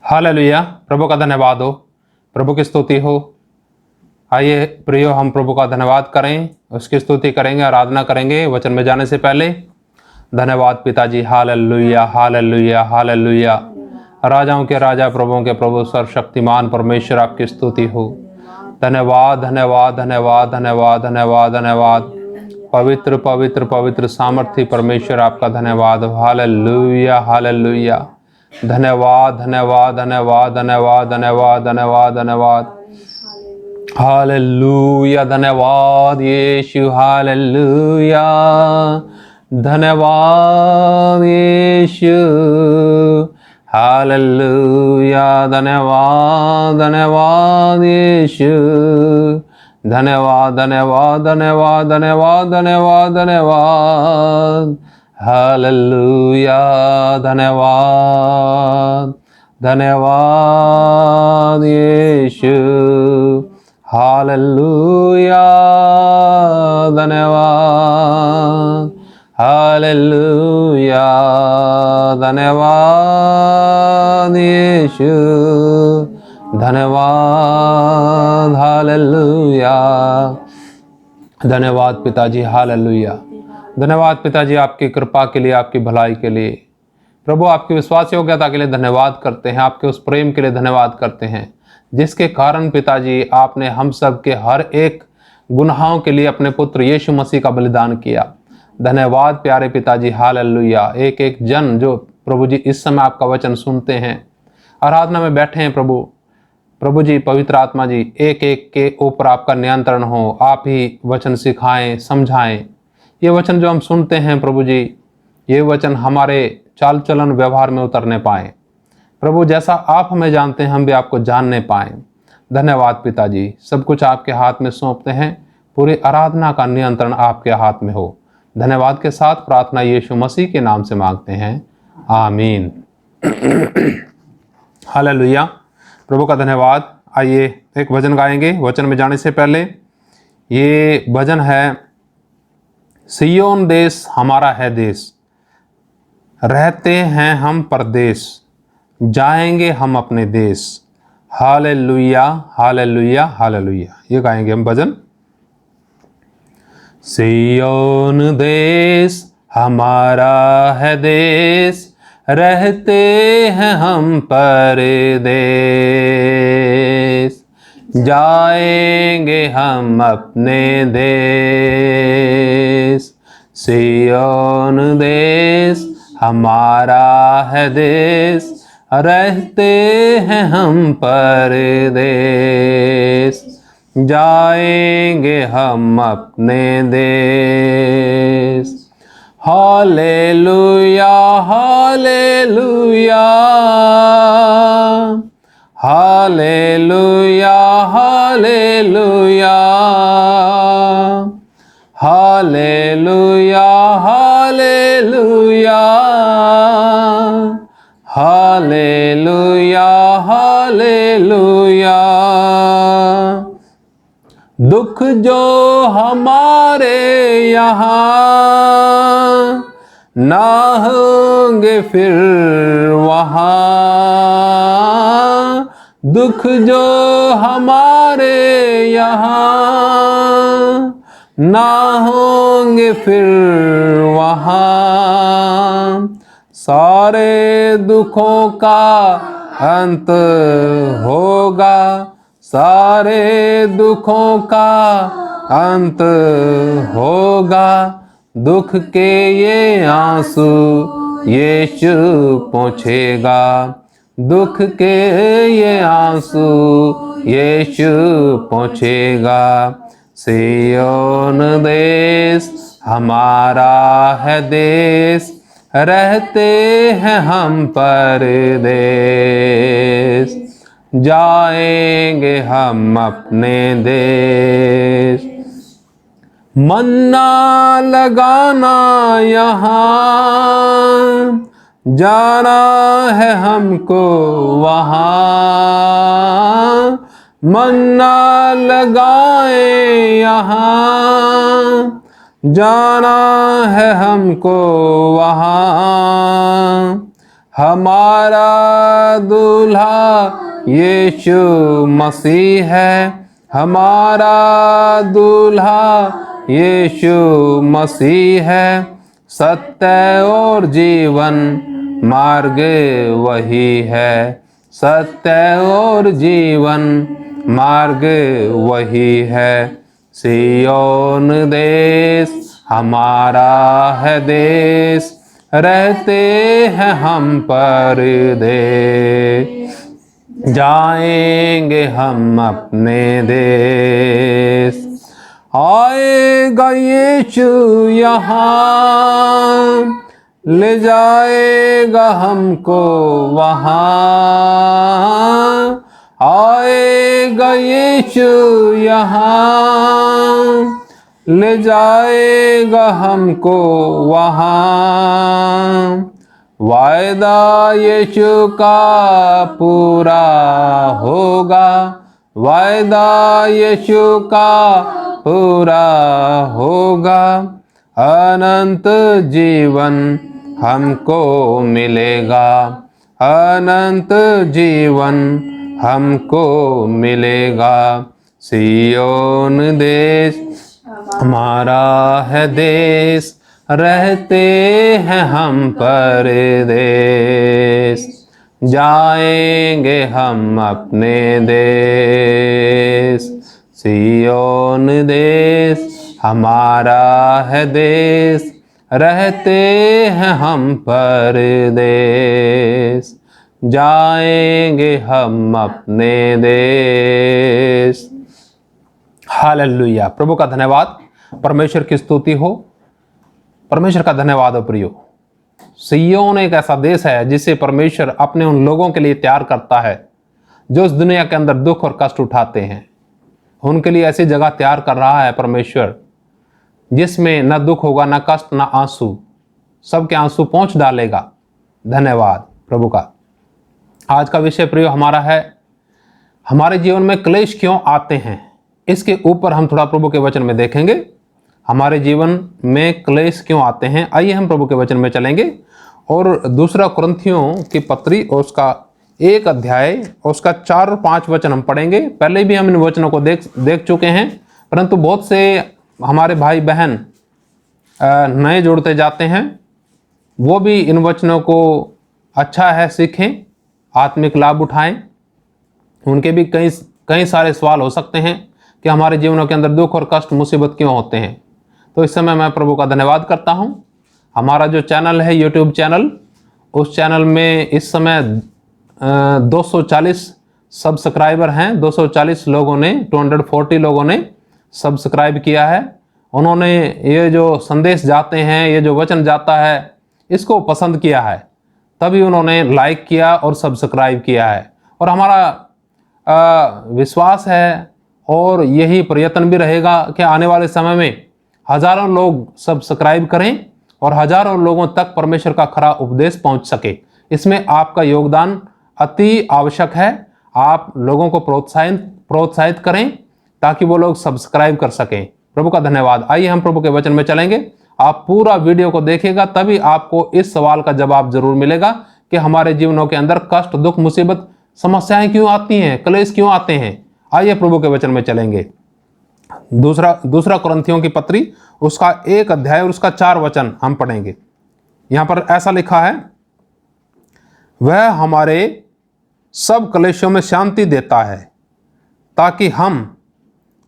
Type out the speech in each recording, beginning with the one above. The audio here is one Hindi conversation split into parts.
हालेलुया। प्रभु का धन्यवाद हो, प्रभु की स्तुति हो। आइए प्रियो, हम प्रभु का धन्यवाद करें, उसकी स्तुति करेंगे, आराधना करेंगे वचन में जाने से पहले। धन्यवाद पिताजी। Hallelujah hallelujah hallelujah. राजाओं के राजा, प्रभुओं के प्रभु, सर्वशक्तिमान परमेश्वर, आपकी स्तुति हो। धन्यवाद धन्यवाद धन्यवाद धन्यवाद धन्यवाद धन्यवाद। पवित्र पवित्र पवित्र सामर्थ्य परमेश्वर, आपका धन्यवाद। Hallelujah hallelujah. धन्यवाद धन्यवाद धन्यवाद धन्यवाद धन्यवाद धन्यवाद धन्यवाद। हालेलुया। धन्यवाद यीशु। हालेलुया। धन्यवाद यीशु। हालेलुया। धन्यवाद धन्यवाद यीशु। धन्यवाद धन्यवाद धन्यवाद धन्यवाद धन्यवाद धन्यवाद। हालेलुया। धन्यवाद धन्यवाद यीशु। हालेलुया। धन्यवाद। हालेलुया। धन्यवाद यीशु। धन्यवाद। हालेलुया। धन्यवाद पिताजी। हालेलुया। धन्यवाद पिताजी, आपकी कृपा के लिए, आपकी भलाई के लिए। प्रभु, आपकी विश्वास योग्यता के लिए धन्यवाद करते हैं, आपके उस प्रेम के लिए धन्यवाद करते हैं जिसके कारण पिताजी आपने हम सब के हर एक गुनाहों के लिए अपने पुत्र यीशु मसीह का बलिदान किया। धन्यवाद प्यारे पिताजी। हालेलुया। एक एक जन जो प्रभु जी इस समय आपका वचन सुनते हैं, आराधना में बैठे हैं, प्रभु जी, पवित्र आत्मा जी, एक एक के ऊपर आपका नियंत्रण हो। आप ही वचन सिखाएं, समझाएं। ये वचन जो हम सुनते हैं प्रभु जी, ये वचन हमारे चाल चलन व्यवहार में उतरने पाएं। प्रभु, जैसा आप हमें जानते हैं, हम भी आपको जानने पाएं। धन्यवाद पिताजी। सब कुछ आपके हाथ में सौंपते हैं। पूरी आराधना का नियंत्रण आपके हाथ में हो। धन्यवाद के साथ प्रार्थना यीशु मसीह के नाम से मांगते हैं, आमीन। हालेलुया। प्रभु का धन्यवाद। आइए एक भजन गाएंगे वचन में जाने से पहले। ये भजन है, सिय्योन देश हमारा है देश, रहते हैं हम परदेश, जाएंगे हम अपने देश। Hallelujah hallelujah hallelujah. ये गाएंगे हम भजन। सिय्योन देश हमारा है देश, रहते हैं हम परदेश, जाएंगे हम अपने देश। सिय्योन देश हमारा है देश, रहते हैं हम परदेश, जाएंगे हम अपने देश। Hallelujah hallelujah hallelujah hallelujah hallelujah hallelujah hallelujah hallelujah. दुख जो हमारे यहाँ ना होंगे फिर वहाँ, दुख जो हमारे यहाँ ना होंगे फिर वहाँ, सारे दुखों का अंत होगा, सारे दुखों का अंत होगा, दुख के ये आंसू यीशु पोंछेगा, दुख के ये आंसू यीशु पोंछेगा। सिय्योन देश हमारा है देश, रहते हैं हम परदेश, जाएंगे हम अपने देश। मन्ना लगाना यहाँ, जाना है हमको वहाँ, मन्ना लगाए यहाँ, जाना है हमको वहाँ, हमारा दूल्हा यीशु मसीह है, हमारा दूल्हा यीशु मसीह है। सत्य और जीवन मार्ग वही है, सत्य और जीवन मार्ग वही है। सियोन देश हमारा है देश, रहते हैं हम परदेश, जाएंगे हम अपने देश। आएगा यीशु यहाँ, ले जाएगा हमको वहाँ। आएगा यीशु यहाँ, ले जाएगा हमको वहाँ। वायदा यीशु का पूरा होगा, वायदा यीशु का पूरा होगा। अनंत जीवन हमको मिलेगा, अनंत जीवन हमको मिलेगा। सियोन देश हमारा है देश, रहते हैं हम परदेश, जाएंगे हम अपने देश। सियोन देश हमारा है देश, रहते हैं हम परदेश, जाएंगे हम अपने देश। हालेलुया। प्रभु का धन्यवाद, परमेश्वर की स्तुति हो, परमेश्वर का धन्यवाद हो प्रियो। सिय्योन एक ऐसा देश है जिसे परमेश्वर अपने उन लोगों के लिए तैयार करता है जो इस दुनिया के अंदर दुख और कष्ट उठाते हैं। उनके लिए ऐसी जगह तैयार कर रहा है परमेश्वर जिसमें न दुख होगा, न कष्ट, न आंसू, सबके आंसू पोंछ डालेगा। धन्यवाद प्रभु का। आज का विषय प्रियो हमारा है, हमारे जीवन में क्लेश क्यों आते हैं। इसके ऊपर हम थोड़ा प्रभु के वचन में देखेंगे, हमारे जीवन में क्लेश क्यों आते हैं। आइए हम प्रभु के वचन में चलेंगे और दूसरा कुरिन्थियों की पत्री और उसका 1 अध्याय और उसका 4 और 5 वचन हम पढ़ेंगे। पहले भी हम इन वचनों को देख चुके हैं, परंतु बहुत से हमारे भाई बहन नए जुड़ते जाते हैं, वो भी इन वचनों को अच्छा है सीखें, आत्मिक लाभ उठाएं। उनके भी कई सारे सवाल हो सकते हैं कि हमारे जीवनों के अंदर दुख और कष्ट मुसीबत क्यों होते हैं। तो इस समय मैं प्रभु का धन्यवाद करता हूं। हमारा जो चैनल है यूट्यूब चैनल, उस चैनल में इस समय 240 सब्सक्राइबर हैं। 240 लोगों ने, 240 लोगों ने सब्सक्राइब किया है। उन्होंने ये जो संदेश जाते हैं, ये जो वचन जाता है, इसको पसंद किया है, तभी उन्होंने लाइक किया और सब्सक्राइब किया है। और हमारा विश्वास है और यही प्रयत्न भी रहेगा कि आने वाले समय में हजारों लोग सब्सक्राइब करें और हजारों लोगों तक परमेश्वर का खरा उपदेश पहुंच सके। इसमें आपका योगदान अति आवश्यक है। आप लोगों को प्रोत्साहित करें ताकि वो लोग सब्सक्राइब कर सकें। प्रभु का धन्यवाद। आइए हम प्रभु के वचन में चलेंगे। आप पूरा वीडियो को देखिएगा, तभी आपको इस सवाल का जवाब जरूर मिलेगा कि हमारे जीवनों के अंदर कष्ट, दुख, मुसीबत, समस्याएं क्यों आती हैं, क्लेश क्यों आते हैं। आइए प्रभु के वचन में चलेंगे। दूसरा कुरिन्थियों की पत्री, उसका 1 अध्याय और उसका 4 वचन हम पढ़ेंगे। यहां पर ऐसा लिखा है, वह हमारे सब क्लेशों में शांति देता है ताकि हम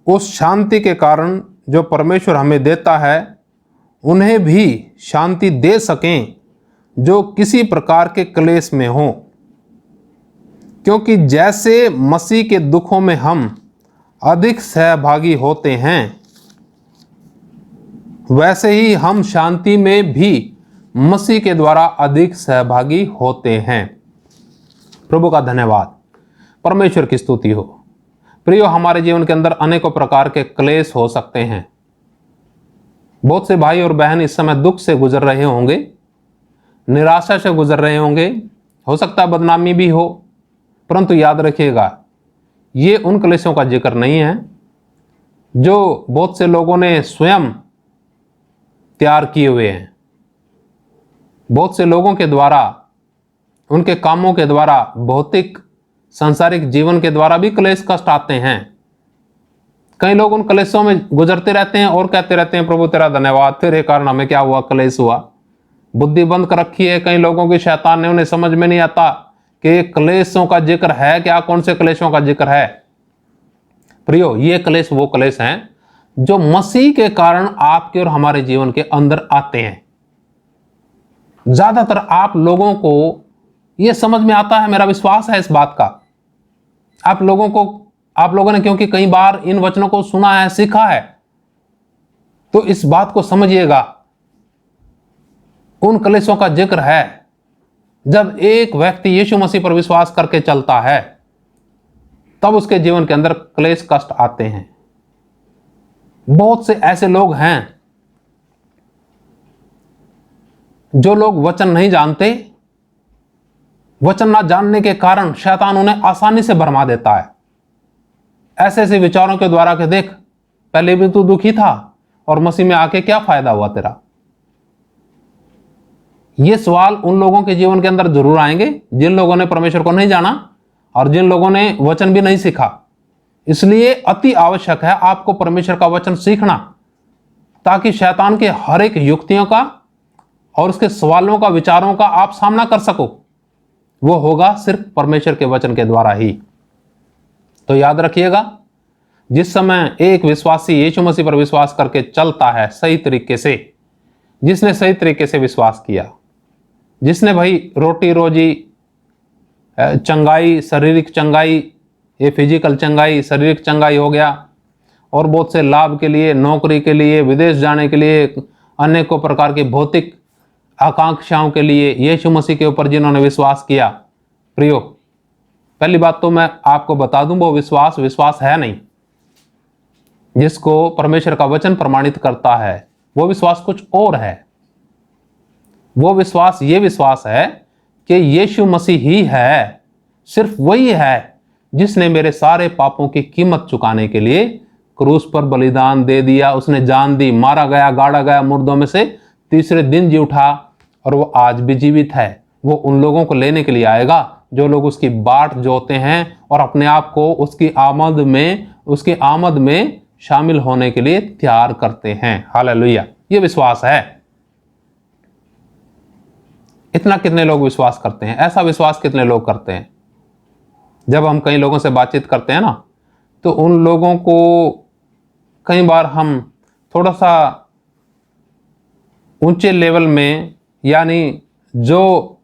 उस शांति के कारण जो परमेश्वर हमें देता है उन्हें भी शांति दे सकें जो किसी प्रकार के क्लेश में हों। क्योंकि जैसे मसीह के दुखों में हम अधिक सहभागी होते हैं, वैसे ही हम शांति में भी मसीह के द्वारा अधिक सहभागी होते हैं। प्रभु का धन्यवाद, परमेश्वर की स्तुति हो। प्रियो, हमारे जीवन के अंदर अनेकों प्रकार के क्लेश हो सकते हैं। बहुत से भाई और बहन इस समय दुख से गुजर रहे होंगे, निराशा से गुजर रहे होंगे, हो सकता है बदनामी भी हो, परंतु याद रखिएगा, ये उन क्लेशों का जिक्र नहीं है जो बहुत से लोगों ने स्वयं तैयार किए हुए हैं। बहुत से लोगों के द्वारा उनके कामों के द्वारा, भौतिक सांसारिक जीवन के द्वारा भी क्लेश कष्ट आते हैं। कई लोग उन क्लेशों में गुजरते रहते हैं और कहते रहते हैं प्रभु तेरा धन्यवाद, तेरे कारण हमें क्या हुआ, क्लेश हुआ। बुद्धि बंद कर रखी है कई लोगों की शैतान ने, उन्हें समझ में नहीं आता कि क्लेशों का जिक्र है क्या, कौन से क्लेशों का जिक्र है। प्रियो, ये क्लेश वो क्लेश हैं जो मसीह के कारण आपके और हमारे जीवन के अंदर आते हैं। ज्यादातर आप लोगों को यह समझ में आता है, मेरा विश्वास है इस बात का। आप लोगों ने क्योंकि कई बार इन वचनों को सुना है, सीखा है, तो इस बात को समझिएगा। उन क्लेशों का जिक्र है जब एक व्यक्ति यीशु मसीह पर विश्वास करके चलता है, तब उसके जीवन के अंदर क्लेश कष्ट आते हैं। बहुत से ऐसे लोग हैं जो लोग वचन नहीं जानते, वचन ना जानने के कारण शैतान उन्हें आसानी से भरमा देता है ऐसे ऐसे विचारों के द्वारा कि देख, पहले भी तू दुखी था और मसीह में आके क्या फायदा हुआ तेरा। ये सवाल उन लोगों के जीवन के अंदर जरूर आएंगे जिन लोगों ने परमेश्वर को नहीं जाना और जिन लोगों ने वचन भी नहीं सीखा। इसलिए अति आवश्यक है आपको परमेश्वर का वचन सीखना, ताकि शैतान के हर एक युक्तियों का और उसके सवालों का, विचारों का आप सामना कर सको। वो होगा सिर्फ परमेश्वर के वचन के द्वारा ही। तो याद रखिएगा, जिस समय एक विश्वासी यीशु मसीह पर विश्वास करके चलता है सही तरीके से, जिसने सही तरीके से विश्वास किया, जिसने भाई रोटी रोजी, चंगाई, शारीरिक चंगाई, ये फिजिकल चंगाई, शारीरिक चंगाई हो गया, और बहुत से लाभ के लिए, नौकरी के लिए, विदेश जाने के लिए, अनेकों प्रकार की भौतिक आकांक्षाओं के लिए यीशु मसीह के ऊपर जिन्होंने विश्वास किया। प्रियो, पहली बात तो मैं आपको बता दूं, वो विश्वास है नहीं जिसको परमेश्वर का वचन प्रमाणित करता है। वो विश्वास कुछ और है। वो विश्वास ये विश्वास है कि यीशु मसीह ही है, सिर्फ वही है जिसने मेरे सारे पापों की कीमत चुकाने के लिए क्रूस पर बलिदान दे दिया। उसने जान दी, मारा गया, गाड़ा गया, मुर्दों में से तीसरे दिन जी उठा, और वो आज भी जीवित है। वो उन लोगों को लेने के लिए आएगा जो लोग उसकी बाट जोते हैं और अपने आप को उसकी आमद में शामिल होने के लिए तैयार करते हैं। हालेलुया, ये विश्वास है। इतना कितने लोग विश्वास करते हैं? ऐसा विश्वास कितने लोग करते हैं? जब हम कई लोगों से बातचीत करते हैं ना, तो उन लोगों को कई बार हम थोड़ा सा ऊंचे लेवल में, यानी जो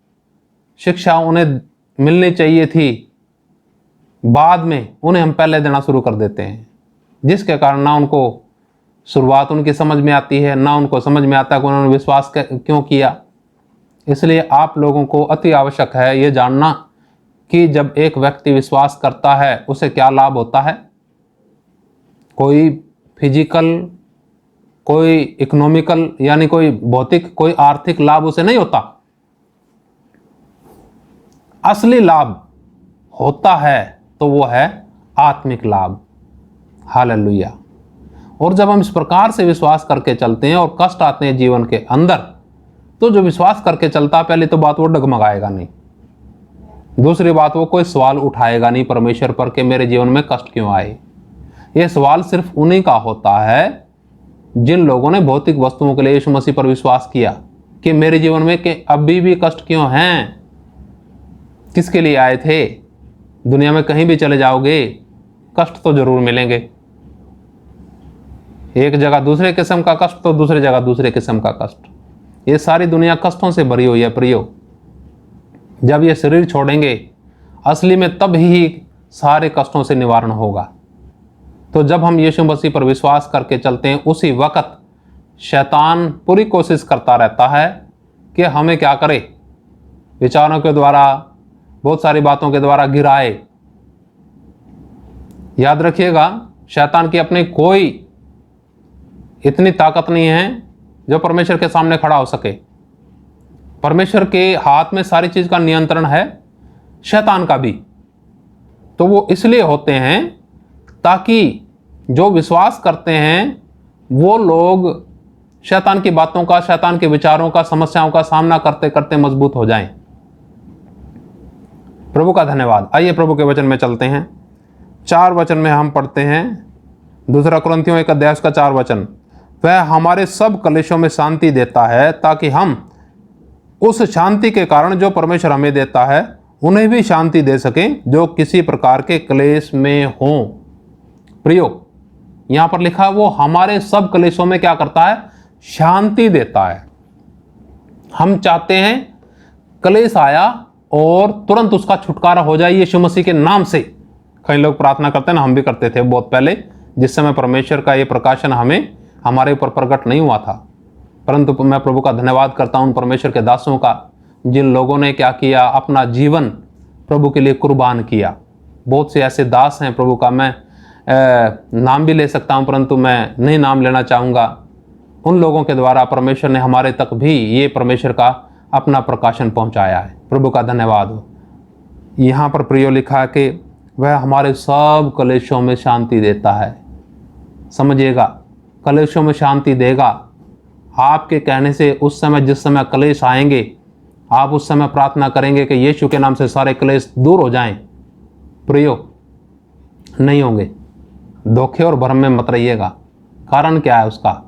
शिक्षा उन्हें मिलनी चाहिए थी बाद में, उन्हें हम पहले देना शुरू कर देते हैं, जिसके कारण ना उनको शुरुआत उनकी समझ में आती है, ना उनको समझ में आता कि उन्होंने विश्वास क्यों किया। इसलिए आप लोगों को अति आवश्यक है ये जानना कि जब एक व्यक्ति विश्वास करता है उसे क्या लाभ होता है। कोई फिजिकल, कोई इकोनॉमिकल, यानी कोई भौतिक, कोई आर्थिक लाभ उसे नहीं होता। असली लाभ होता है तो वो है आत्मिक लाभ। हालेलुया। और जब हम इस प्रकार से विश्वास करके चलते हैं और कष्ट आते हैं जीवन के अंदर, तो जो विश्वास करके चलता है, पहली तो बात वो डगमगाएगा नहीं, दूसरी बात वो कोई सवाल उठाएगा नहीं परमेश्वर पर कि मेरे जीवन में कष्ट क्यों आए। ये सवाल सिर्फ उन्हीं का होता है जिन लोगों ने भौतिक वस्तुओं के लिए यीशु मसीह पर विश्वास किया कि मेरे जीवन में कि अभी भी कष्ट क्यों हैं। किसके लिए आए थे? दुनिया में कहीं भी चले जाओगे कष्ट तो जरूर मिलेंगे। एक जगह दूसरे किस्म का कष्ट तो दूसरी जगह दूसरे किस्म का कष्ट। ये सारी दुनिया कष्टों से भरी हुई है प्रियो। जब ये शरीर छोड़ेंगे असली में तब ही सारे कष्टों से निवारण होगा। तो जब हम यीशु मसीह पर विश्वास करके चलते हैं, उसी वक्त शैतान पूरी कोशिश करता रहता है कि हमें क्या करे, विचारों के द्वारा, बहुत सारी बातों के द्वारा गिराए। याद रखिएगा, शैतान की अपनी कोई इतनी ताकत नहीं है जो परमेश्वर के सामने खड़ा हो सके। परमेश्वर के हाथ में सारी चीज का नियंत्रण है, शैतान का भी। तो वो इसलिए होते हैं ताकि जो विश्वास करते हैं वो लोग शैतान की बातों का, शैतान के विचारों का, समस्याओं का सामना करते करते मजबूत हो जाएं। प्रभु का धन्यवाद। आइए प्रभु के वचन में चलते हैं। 4 वचन में हम पढ़ते हैं, 2 कुरिन्थियों 1 अध्याय का 4 वचन। वह हमारे सब कलेशों में शांति देता है ताकि हम उस शांति के कारण जो परमेश्वर हमें देता है उन्हें भी शांति दे सकें जो किसी प्रकार के क्लेश में हों। प्रियो, यहां पर लिखा है वो हमारे सब क्लेशों में क्या करता है? शांति देता है। हम चाहते हैं क्लेश आया और तुरंत उसका छुटकारा हो जाए यीशु मसीह के नाम से। कई लोग प्रार्थना करते हैं ना, हम भी करते थे बहुत पहले, जिस समय परमेश्वर का ये प्रकाशन हमारे ऊपर प्रकट नहीं हुआ था। परंतु मैं प्रभु का धन्यवाद करता हूं उन परमेश्वर के दासों का जिन लोगों ने क्या किया, अपना जीवन प्रभु के लिए कुर्बान किया। बहुत से ऐसे दास हैं प्रभु का, मैं नाम भी ले सकता हूं परंतु मैं नहीं नाम लेना चाहूँगा। उन लोगों के द्वारा परमेश्वर ने हमारे तक भी ये परमेश्वर का अपना प्रकाशन पहुंचाया है। प्रभु का धन्यवाद हो। यहाँ पर प्रियो लिखा है कि वह हमारे सब कलेशों में शांति देता है। समझिएगा, कलेशों में शांति देगा। आपके कहने से उस समय जिस समय कलेश आएंगे, आप उस समय प्रार्थना करेंगे कि यीशु के नाम से सारे कलेश दूर हो जाएं। प्रियो, नहीं होंगे। धोखे और भ्रम में मत रहिएगा। कारण क्या है उसका?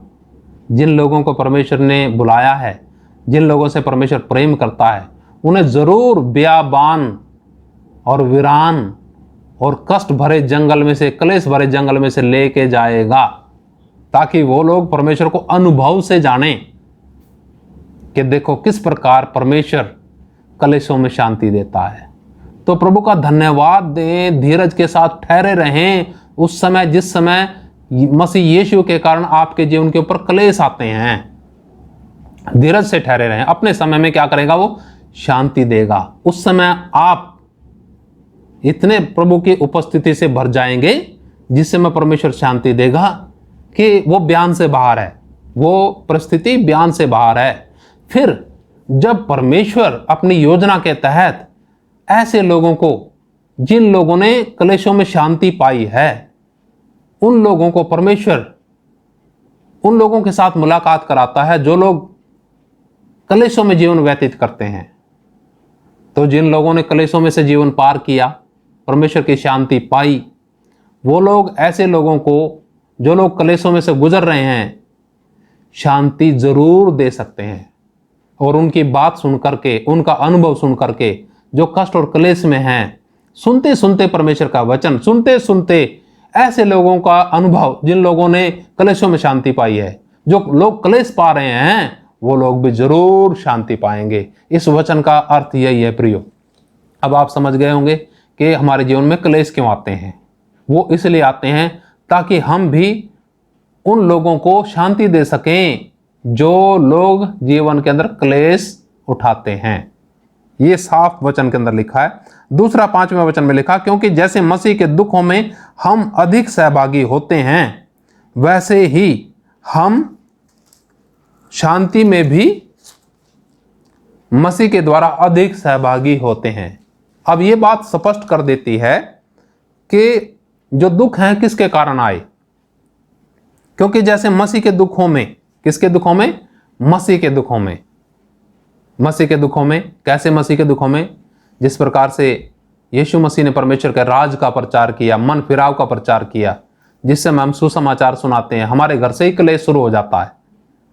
जिन लोगों को परमेश्वर ने बुलाया है, जिन लोगों से परमेश्वर प्रेम करता है, उन्हें जरूर बियाबान और वीरान और कष्ट भरे जंगल में से, क्लेश भरे जंगल में से लेके जाएगा, ताकि वो लोग परमेश्वर को अनुभव से जाने कि देखो किस प्रकार परमेश्वर कलेशों में शांति देता है। तो प्रभु का धन्यवाद दें, धीरज के साथ ठहरे रहें। उस समय जिस समय मसीह यीशु के कारण आपके जीवन के ऊपर क्लेश आते हैं, धीरज से ठहरे रहें। अपने समय में क्या करेगा? वो शांति देगा। उस समय आप इतने प्रभु की उपस्थिति से भर जाएंगे जिस समय परमेश्वर शांति देगा कि वो बयान से बाहर है, वो परिस्थिति बयान से बाहर है। फिर जब परमेश्वर अपनी योजना के तहत ऐसे लोगों को, जिन लोगों ने क्लेशों में शांति पाई है, उन लोगों को परमेश्वर उन लोगों के साथ मुलाकात कराता है जो लोग क्लेशों में जीवन व्यतीत करते हैं। तो जिन लोगों ने क्लेशों में से जीवन पार किया, परमेश्वर की शांति पाई, वो लोग ऐसे लोगों को, जो लोग क्लेशों में से गुजर रहे हैं, शांति जरूर दे सकते हैं। और उनकी बात सुन करके, उनका अनुभव सुन करके, जो कष्ट और क्लेश में हैं, सुनते सुनते परमेश्वर का वचन सुनते सुनते ऐसे लोगों का अनुभव, जिन लोगों ने क्लेशों में शांति पाई है, जो लोग क्लेश पा रहे हैं, वो लोग भी जरूर शांति पाएंगे। इस वचन का अर्थ यही है प्रियो। अब आप समझ गए होंगे कि हमारे जीवन में क्लेश क्यों आते हैं। वो इसलिए आते हैं ताकि हम भी उन लोगों को शांति दे सकें जो लोग जीवन के अंदर क्लेश उठाते हैं। ये साफ वचन के अंदर लिखा है। दूसरा 5वें वचन में लिखा, क्योंकि जैसे मसीह के दुखों में हम अधिक सहभागी होते हैं, वैसे ही हम शांति में भी मसीह के द्वारा अधिक सहभागी होते हैं। अब ये बात स्पष्ट कर देती है कि जो दुख हैं किसके कारण आए। क्योंकि जैसे मसीह के दुखों में, किसके दुखों में? मसीह के दुखों में। मसीह के दुखों में कैसे? मसीह के दुखों में जिस प्रकार से यीशु मसीह ने परमेश्वर के राज का प्रचार किया, मन फिराव का प्रचार किया, जिससे हम सुसमाचार सुनाते हैं, हमारे घर से ही क्लेश शुरू हो जाता है,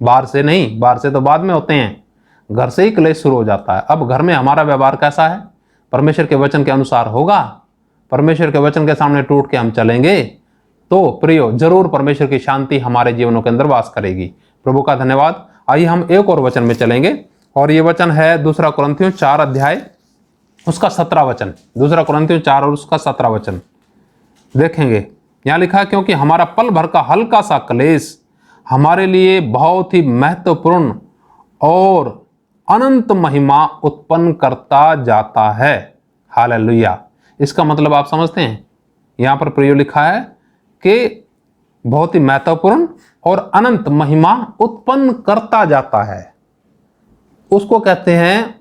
बाहर से नहीं। बाहर से तो बाद में होते हैं, घर से ही क्लेश शुरू हो जाता है। अब घर में हमारा व्यवहार कैसा है? परमेश्वर के वचन के अनुसार होगा। परमेश्वर के वचन के सामने टूट के हम चलेंगे तो प्रियो जरूर परमेश्वर की शांति हमारे जीवनों के अंदर वास करेगी। प्रभु का धन्यवाद। आइए हम एक और वचन में चलेंगे और ये वचन है 2 कुरिन्थियों 4 अध्याय उसका 17 वचन। 2 कुरिन्थियों 4 और उसका 17 वचन देखेंगे। यहाँ लिखा है, क्योंकि हमारा पल भर का हल्का सा क्लेश हमारे लिए बहुत ही महत्वपूर्ण और अनंत महिमा उत्पन्न करता जाता है। हालेलुया। इसका मतलब आप समझते हैं? यहाँ पर प्रियो लिखा है कि बहुत ही महत्वपूर्ण और अनंत महिमा उत्पन्न करता जाता है। उसको कहते हैं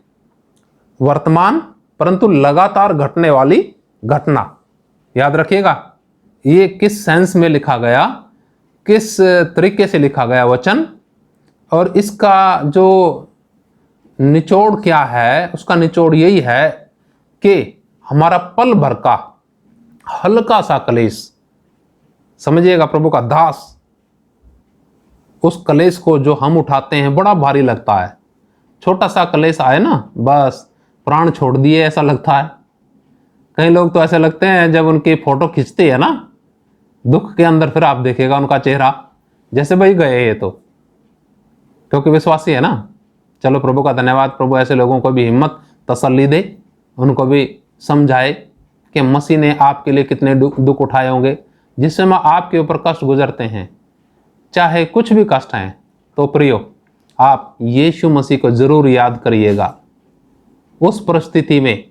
वर्तमान परंतु लगातार घटने वाली घटना। याद रखिएगा, ये किस सेंस में लिखा गया, किस तरीके से लिखा गया वचन, और इसका जो निचोड़ क्या है, उसका निचोड़ यही है कि हमारा पल भर का हल्का सा कलेश, समझिएगा प्रभु का दास, उस कलेश को जो हम उठाते हैं बड़ा भारी लगता है। छोटा सा कलेश आए ना, बस प्राण छोड़ दिए ऐसा लगता है। कई लोग तो ऐसे लगते हैं जब उनकी फोटो खींचते हैं ना दुख के अंदर, फिर आप देखिएगा उनका चेहरा जैसे भाई गए ये तो, क्योंकि विश्वासी है ना। चलो प्रभु का धन्यवाद, प्रभु ऐसे लोगों को भी हिम्मत तसल्ली दे, उनको भी समझाए कि मसीह ने आपके लिए कितने दुख उठाए होंगे। जिस समय आपके ऊपर कष्ट गुजरते हैं, चाहे कुछ भी कष्ट हैं, तो प्रियो आप यीशु मसीह को जरूर याद करिएगा। उस परिस्थिति में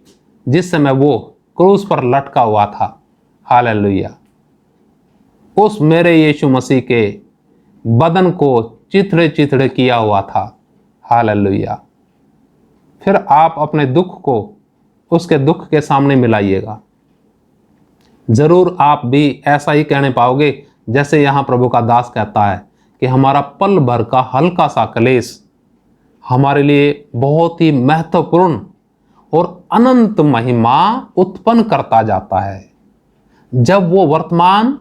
जिस समय वो क्रूस पर लटका हुआ था, हालेलुया, उस मेरे यीशु मसीह के बदन को चिथड़े चिथड़े किया हुआ था, हालेलुया। फिर आप अपने दुख को उसके दुख के सामने मिलाइएगा, जरूर आप भी ऐसा ही कहने पाओगे जैसे यहां प्रभु का दास कहता है कि हमारा पल भर का हल्का सा कलेश हमारे लिए बहुत ही महत्वपूर्ण और अनंत महिमा उत्पन्न करता जाता है। जब वो वर्तमान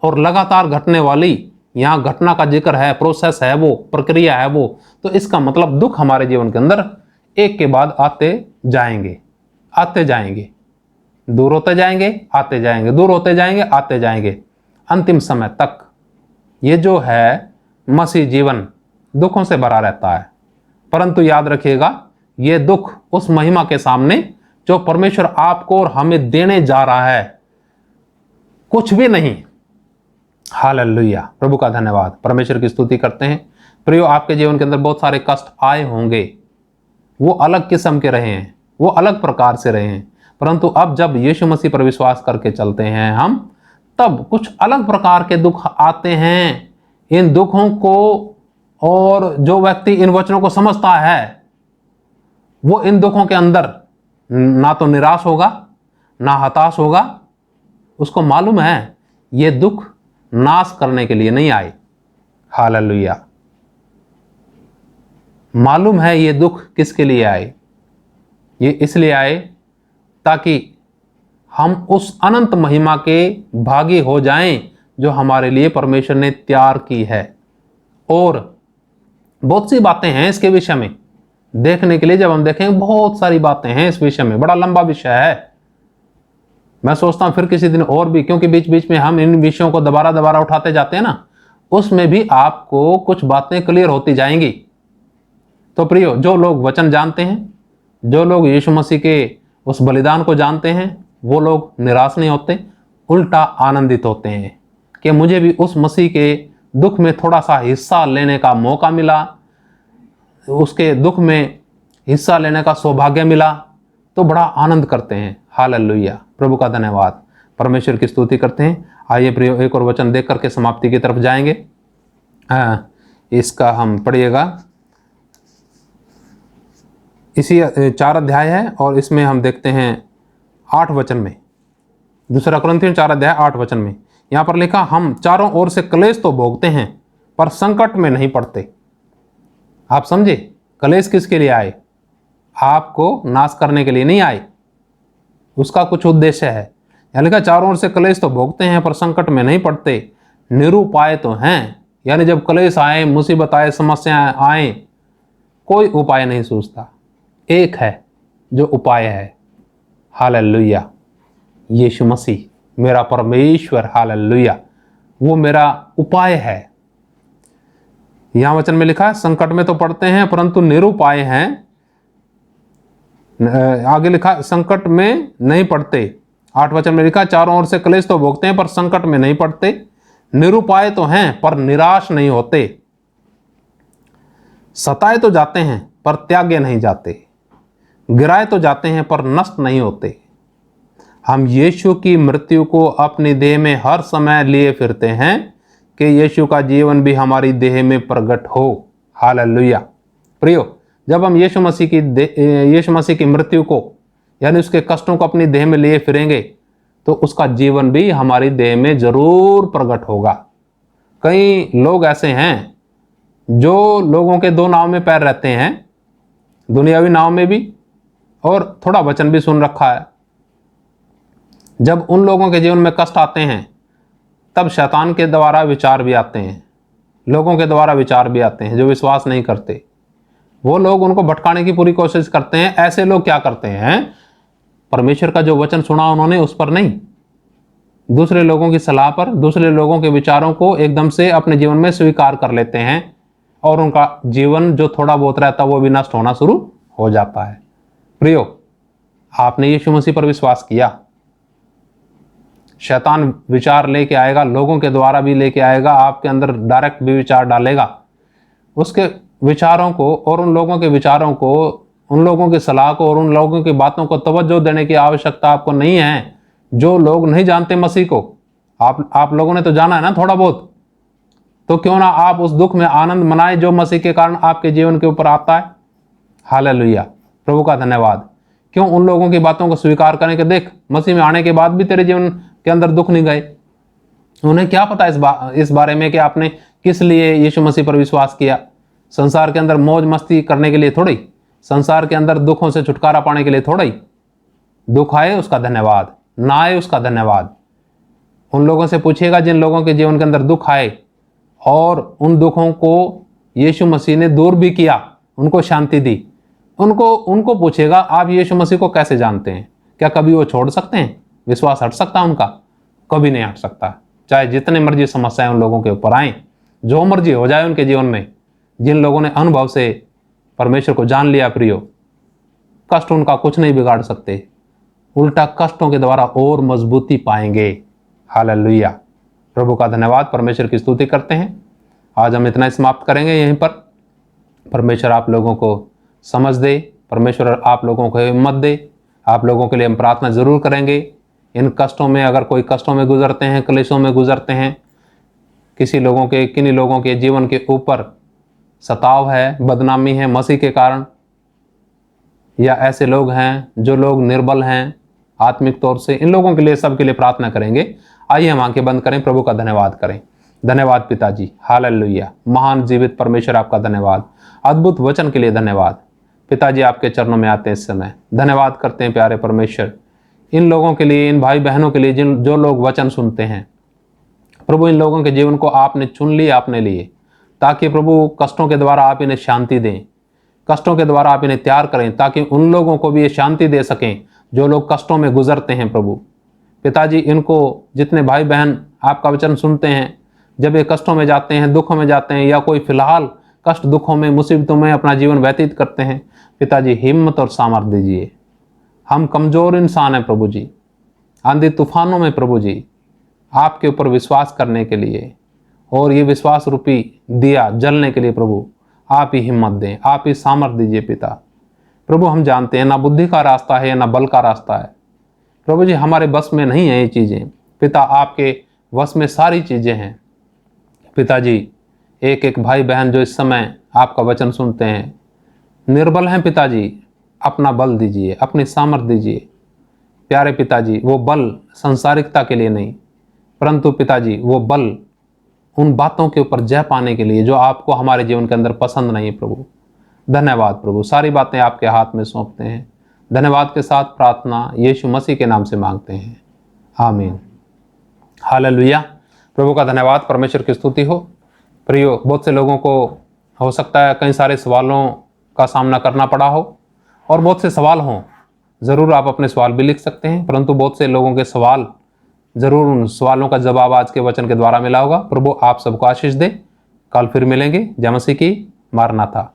और लगातार घटने वाली यहाँ घटना का जिक्र है, प्रोसेस है, वो प्रक्रिया है वो, तो इसका मतलब दुख हमारे जीवन के अंदर एक के बाद आते जाएंगे, आते जाएंगे, दूर होते जाएंगे, आते जाएंगे, दूर होते जाएंगे, आते जाएंगे, अंतिम समय तक ये जो है मसीह जीवन दुखों से भरा रहता है। परंतु याद रखिएगा, ये दुख उस महिमा के सामने जो परमेश्वर आपको और हमें देने जा रहा है कुछ भी नहीं। हालेलुया, प्रभु का धन्यवाद, परमेश्वर की स्तुति करते हैं। प्रियो, आपके जीवन के अंदर बहुत सारे कष्ट आए होंगे, वो अलग किस्म के रहे हैं, वो अलग प्रकार से रहे हैं, परंतु अब जब यीशु मसीह पर विश्वास करके चलते हैं हम, तब कुछ अलग प्रकार के दुख आते हैं। इन दुखों को, और जो व्यक्ति इन वचनों को समझता है वो इन दुखों के अंदर ना तो निराश होगा ना हताश होगा। उसको मालूम है ये दुख नाश करने के लिए नहीं आए, हालेलुया। मालूम है ये दुख किसके लिए आए, ये इसलिए आए ताकि हम उस अनंत महिमा के भागी हो जाएं जो हमारे लिए परमेश्वर ने तैयार की है। और बहुत सी बातें हैं इसके विषय में देखने के लिए, जब हम देखें बहुत सारी बातें हैं इस विषय में, बड़ा लंबा विषय है। मैं सोचता हूं फिर किसी दिन और भी, क्योंकि बीच बीच में हम इन विषयों को दोबारा दोबारा उठाते जाते हैं ना, उसमें भी आपको कुछ बातें क्लियर होती जाएंगी। तो प्रियो, जो लोग वचन जानते हैं, जो लोग यीशु मसीह के उस बलिदान को जानते हैं, वो लोग निराश नहीं होते, उल्टा आनंदित होते हैं कि मुझे भी उस मसीह के दुख में थोड़ा सा हिस्सा लेने का मौका मिला, उसके दुख में हिस्सा लेने का सौभाग्य मिला, तो बड़ा आनंद करते हैं। हालेलुया, प्रभु का धन्यवाद, परमेश्वर की स्तुति करते हैं। आइए प्रियो, एक और वचन देख करके समाप्ति की तरफ जाएंगे। इसका हम पढ़िएगा, इसी 4 अध्याय है और इसमें हम देखते हैं 8 वचन में, 2 कुरिन्थियों 4 अध्याय 8 वचन में यहाँ पर लिखा, हम चारों ओर से क्लेश तो भोगते हैं पर संकट में नहीं पड़ते। आप समझे, क्लेश किसके लिए आए? आपको नाश करने के लिए नहीं आए, उसका कुछ उद्देश्य है। यहाँ लिखा, चारों ओर से क्लेश तो भोगते हैं पर संकट में नहीं पड़ते, निरुपाय तो हैं। यानी जब क्लेश आए, मुसीबत आए, समस्याएं आए, कोई उपाय नहीं सूझता, एक है जो उपाय है, हालेलुया, यीशु मसीह मेरा परमेश्वर, हालेलुया, वो मेरा उपाय है। यहां वचन में लिखा है, संकट में तो पड़ते हैं परंतु निरुपाय हैं। आगे लिखा, संकट में नहीं पड़ते। 8 वचन में लिखा, चारों ओर से क्लेश तो भोगते हैं पर संकट में नहीं पड़ते, निरुपाय तो हैं पर निराश नहीं होते, सताए तो जाते हैं पर त्यागे नहीं जाते, गिराए तो जाते हैं पर नष्ट नहीं होते। हम यीशु की मृत्यु को अपनी देह में हर समय लिए फिरते हैं कि यीशु का जीवन भी हमारी देह में प्रकट हो, हालेलुया। प्रियो, जब हम यीशु मसीह की मृत्यु को यानी उसके कष्टों को अपनी देह में लिए फिरेंगे तो उसका जीवन भी हमारी देह में जरूर प्रकट होगा। कई लोग ऐसे हैं जो लोगों के 2 नाव में पैर रहते हैं, दुनियावी नाव में भी और थोड़ा वचन भी सुन रखा है, जब उन लोगों के जीवन में कष्ट आते हैं तब शैतान के द्वारा विचार भी आते हैं, लोगों के द्वारा विचार भी आते हैं जो विश्वास नहीं करते। वो लोग उनको भटकाने की पूरी कोशिश करते हैं। ऐसे लोग क्या करते हैं, परमेश्वर का जो वचन सुना उन्होंने उस पर नहीं, दूसरे लोगों की सलाह पर, दूसरे लोगों के विचारों को एकदम से अपने जीवन में स्वीकार कर लेते हैं और उनका जीवन जो थोड़ा बहुत रहता है वो भी नष्ट होना शुरू हो जाता है। प्रियो, आपने यीशु मसीह पर विश्वास किया, शैतान विचार लेके आएगा, लोगों के द्वारा भी लेके आएगा, आपके अंदर डायरेक्ट भी विचार डालेगा। उसके विचारों को और उन लोगों के विचारों को, उन लोगों की सलाह को और उन लोगों की बातों को तवज्जो देने की आवश्यकता आपको नहीं है जो लोग नहीं जानते मसीह को। आप लोगों ने तो जाना है ना थोड़ा बहुत, तो क्यों ना आप उस दुख में आनंद मनाएं जो मसीह के कारण आपके जीवन के ऊपर आता है। हालेलुया, प्रभु का धन्यवाद। क्यों उन लोगों की बातों को स्वीकार करें कि देख मसीह में आने के बाद भी तेरे जीवन के अंदर दुख नहीं गए। उन्हें क्या पता इस बारे में कि आपने किस लिए यीशु मसीह पर विश्वास किया। संसार के अंदर मौज मस्ती करने के लिए थोड़ी, संसार के अंदर दुखों से छुटकारा पाने के लिए थोड़ा ही। दुख आए उसका धन्यवाद, ना आए उसका धन्यवाद। उन लोगों से पूछिएगा जिन लोगों के जीवन के अंदर दुख आए और उन दुखों को यीशु मसीह ने दूर भी किया, उनको शांति दी, उनको पूछिएगा आप यीशु मसीह को कैसे जानते हैं। क्या कभी वो छोड़ सकते हैं? विश्वास हट सकता है उनका? कभी नहीं हट सकता। चाहे जितने मर्जी समस्याएं उन लोगों के ऊपर आए, जो मर्जी हो जाए उनके जीवन में, जिन लोगों ने अनुभव से परमेश्वर को जान लिया प्रियो, कष्ट उनका कुछ नहीं बिगाड़ सकते, उल्टा कष्टों के द्वारा और मजबूती पाएंगे। हालेलुया, प्रभु का धन्यवाद। परमेश्वर की स्तुति करते हैं। आज हम इतना ही समाप्त करेंगे यहीं पर। परमेश्वर आप लोगों को समझ दे, परमेश्वर आप लोगों को हिम्मत दे। आप लोगों के लिए हम प्रार्थना जरूर करेंगे। इन कष्टों में, अगर कोई कष्टों में गुजरते हैं, क्लेशों में गुजरते हैं, किन्हीं लोगों के जीवन के ऊपर सताव है, बदनामी है मसीह के कारण, या ऐसे लोग हैं जो लोग निर्बल हैं आत्मिक तौर से, इन लोगों के लिए, सबके लिए प्रार्थना करेंगे। आइए हम आंखें बंद करें, प्रभु का धन्यवाद करें। धन्यवाद पिताजी, हालेलुया। महान जीवित परमेश्वर आपका धन्यवाद, अद्भुत वचन के लिए धन्यवाद। पिताजी आपके चरणों में आते हैं इस समय, धन्यवाद करते हैं प्यारे परमेश्वर इन लोगों के लिए, इन भाई बहनों के लिए जो लोग वचन सुनते हैं। प्रभु इन लोगों के जीवन को आपने चुन लिया अपने लिए, ताकि प्रभु कष्टों के द्वारा आप इन्हें शांति दें, कष्टों के द्वारा आप इन्हें तैयार करें, ताकि उन लोगों को भी ये शांति दे सकें जो लोग कष्टों में गुजरते हैं। प्रभु पिताजी, इनको जितने भाई बहन आपका वचन सुनते हैं, जब ये कष्टों में जाते हैं, दुखों में जाते हैं, या कोई फिलहाल कष्ट, दुखों में, मुसीबतों में अपना जीवन व्यतीत करते हैं, पिताजी हिम्मत और सामर्थ दीजिए। हम कमज़ोर इंसान हैं प्रभु जी, आंधी तूफानों में प्रभु जी आपके ऊपर विश्वास करने के लिए, और ये विश्वास रूपी दिया जलने के लिए प्रभु आप ही हिम्मत दें, आप ही सामर्थ दीजिए पिता। प्रभु हम जानते हैं ना बुद्धि का रास्ता है ना बल का रास्ता है प्रभु जी, हमारे बस में नहीं है ये चीज़ें। पिता आपके वश में सारी चीज़ें हैं। पिताजी एक एक भाई बहन जो इस समय आपका वचन सुनते हैं, निर्बल हैं पिताजी, अपना बल दीजिए, अपनी सामर्थ दीजिए प्यारे पिताजी। वो बल संसारिकता के लिए नहीं, परंतु पिताजी वो बल उन बातों के ऊपर जय पाने के लिए जो आपको हमारे जीवन के अंदर पसंद नहीं है प्रभु। धन्यवाद प्रभु, सारी बातें आपके हाथ में सौंपते हैं। धन्यवाद के साथ प्रार्थना यीशु मसीह के नाम से मांगते हैं, आमीन। हालेलुया, प्रभु का धन्यवाद, परमेश्वर की स्तुति हो। प्रियो, बहुत से लोगों को हो सकता है कई सारे सवालों का सामना करना पड़ा हो, और बहुत से सवाल हों, ज़रूर आप अपने सवाल भी लिख सकते हैं, परंतु बहुत से लोगों के सवाल, ज़रूर उन सवालों का जवाब आज के वचन के द्वारा मिला होगा। प्रभु आप सबको आशीष दे। कल फिर मिलेंगे। जय मसीह की। मारनाथा।